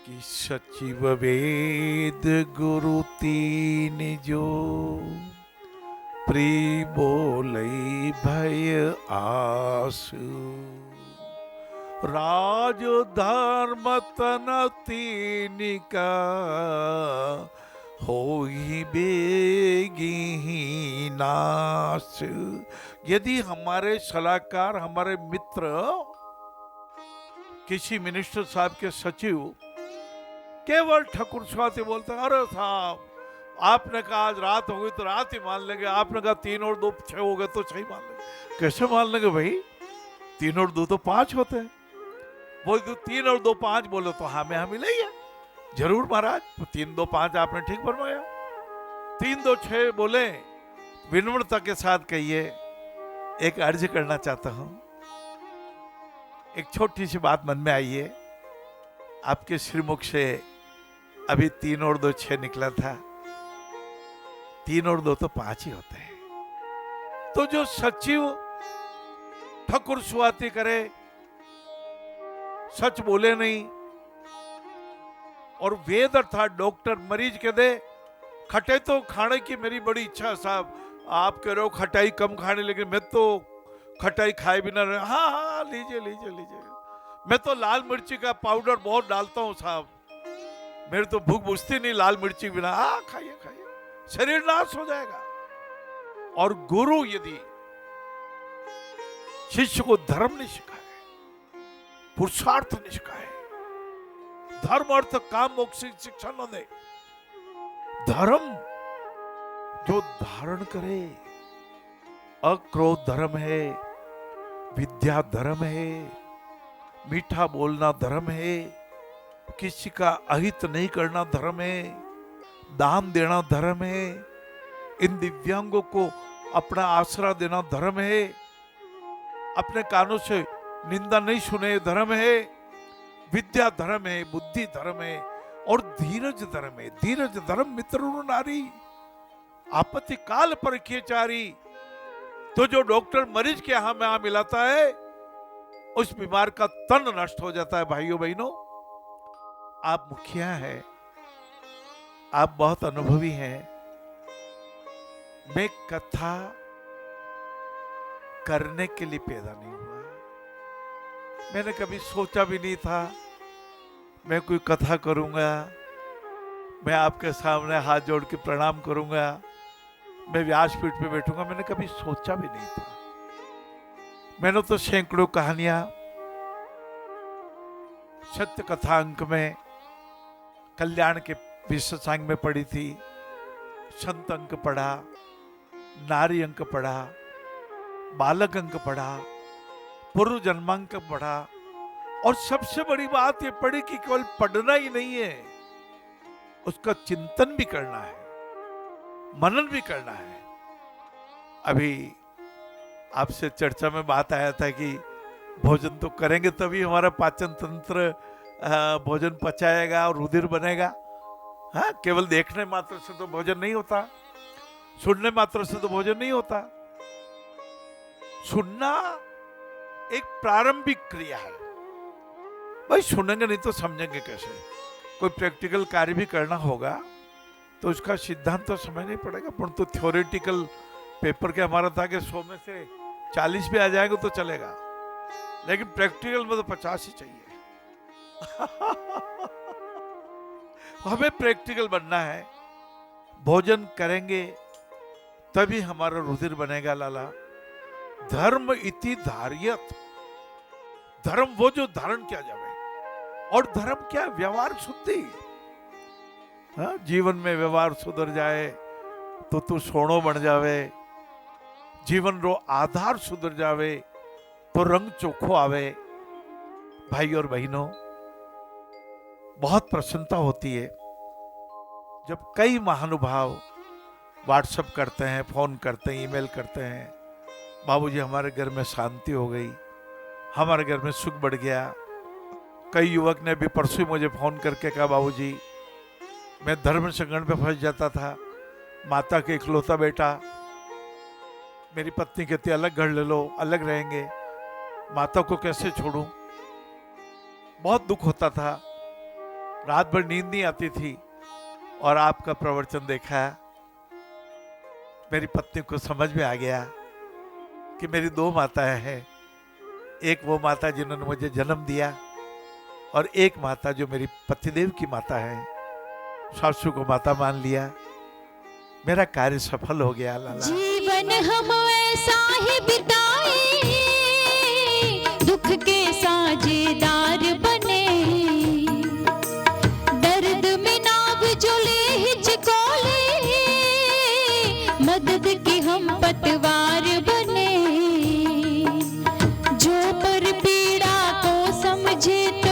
कि सचिव वेद गुरु तीन जो प्री बोलई भय आसु राज धर्म तन तीन का हो ही बेगी ही नाश। यदि हमारे सलाहकार, हमारे मित्र, किसी मिनिस्टर साहब के सचिव केवल ठकुर स्वाति बोलते हैं, अरे साहब आपने कहा आज रात हो गई तो रात ही मान लेंगे, आपने कहा 3 और 2 6 हो गए तो 6 मान लेंगे। कैसे मान लेंगे भाई, 3 और 2 तो 5 होते हैं। बोल तो 3 और 2 5 बोलो तो हाँ में हाँ मिलेगा। जरूर महाराज, 3 2 5 आपने ठीक बनवाया। 3 2 6 बोले, विनम्रता के साथ कहिए एक अर्ज करना चाहता हूं। एक छोटी सी बात मन में आई है। आपके श्रीमुख से अभी 3 और 2 6 निकला था। 3 और 2 तो 5 ही होते हैं। तो जो सचिव ठकुर सुआती करे, सच बोले नहीं, और वेद अर्थात डॉक्टर मरीज के दे खटाई तो खाने की मेरी बड़ी इच्छा है साहब, आप कह रहे हो खटाई कम खाने, लेकिन मैं तो खटाई खाए बिना रहे। हाँ हाँ लीजिए लीजिए लीजिए, मैं तो लाल मिर्ची का पाउडर बहुत डालता हूं साहब, मेरे तो भूख बुझती नहीं लाल मिर्ची के बिना। हाँ खाइए खाइए, शरीर नाश हो जाएगा। और गुरु यदि शिष्य को धर्म नहीं सिखाए, पुरुषार्थ नहीं सिखाए, धर्म अर्थ काम मोक्ष की शिक्षा न दे, धर्म जो धारण करे, अक्रोध धर्म है, विद्या धर्म है, मीठा बोलना धर्म है, किसी का अहित नहीं करना धर्म है, दान देना धर्म है, इन दिव्यांगों को अपना आसरा देना धर्म है, अपने कानों से निंदा नहीं सुने धर्म है, विद्या धर्म है, बुद्धि धर्म है, और धीरज धर्म है। धीरज धर्म मित्र नारी, आपत्ति काल पर किए चारी। तो जो डॉक्टर मरीज के यहां में यहां मिलाता है, उस बीमार का तन नष्ट हो जाता है। भाइयों बहनों, आप मुखिया हैं, आप बहुत अनुभवी हैं। मैं कथा करने के लिए पैदा नहीं हुआ, मैंने कभी सोचा भी नहीं था मैं कोई कथा करूंगा, मैं आपके सामने हाथ जोड़ के प्रणाम करूंगा, मैं व्यासपीठ पे बैठूंगा, मैंने कभी सोचा भी नहीं था। मैंने तो सैकड़ों कहानियां सत्य कथा अंक में, कल्याण के विशेषांग में पढ़ी थी, संत अंक पढ़ा, नारी अंक पढ़ा, बालक अंक पढ़ा, पूर्व जन्मांक पढ़ा, और सबसे बड़ी बात ये पढ़ी कि केवल पढ़ना ही नहीं है, उसका चिंतन भी करना है, मनन भी करना है। अभी आपसे चर्चा में बात आया था कि भोजन तो करेंगे तभी हमारा पाचन तंत्र भोजन पचाएगा और रुधिर बनेगा। हाँ, केवल देखने मात्र से तो भोजन नहीं होता, सुनने मात्र से तो भोजन नहीं होता। सुनना एक प्रारंभिक क्रिया है। भाई सुनेंगे नहीं तो समझेंगे कैसे? कोई प्रैक्टिकल कार्य भी करना होगा तो उसका सिद्धांत तो समझ नहीं पड़ेगा। पर तो थ्योरेटिकल पेपर के हमारा था कि 100 में से 40 भी आ जाएंगे तो चलेगा, लेकिन प्रैक्टिकल में तो 50 ही चाहिए। हमें प्रैक्टिकल बनना है। भोजन करेंगे तभी हमारा रुधिर बनेगा लाला। धर्म इति धार्यत, धर्म वो जो धारण किया जाए। और धर्म क्या? व्यवहार शुद्धि। हाँ, जीवन में व्यवहार सुधर जाए तो तू सोनो बन जावे, जीवन रो आधार सुधर जावे तो रंग चोखो आवे। भाई और बहनों, बहुत प्रसन्नता होती है जब कई महानुभाव व्हाट्सएप करते हैं, फोन करते हैं, ईमेल करते हैं, बाबूजी हमारे घर में शांति हो गई, हमारे घर में सुख बढ़ गया। कई युवक ने भी परसों मुझे फोन करके कहा, बाबूजी मैं धर्म संकट में फंस जाता था, माता के इकलौता बेटा, मेरी पत्नी कहती अलग घर ले लो, अलग रहेंगे, माता को कैसे छोड़ूं। बहुत दुख होता था। रात भर नींद नहीं आती थी और आपका प्रवचन देखा, मेरी पत्नी को समझ में आ गया कि मेरी दो माताएं हैं। एक वो माता जिन्होंने मुझे जन्म दिया और एक माता जो मेरी पतिदेव की माता है। सासू को माता मान लिया, मेरा कार्य सफल हो गया। लाला जीवन हम ऐसा ही बिताए, दुख के साझेदार बने, दर्द में नाव जुले हिचकोले, मदद की हम पतवार बने, जो पर पीड़ा को समझे तो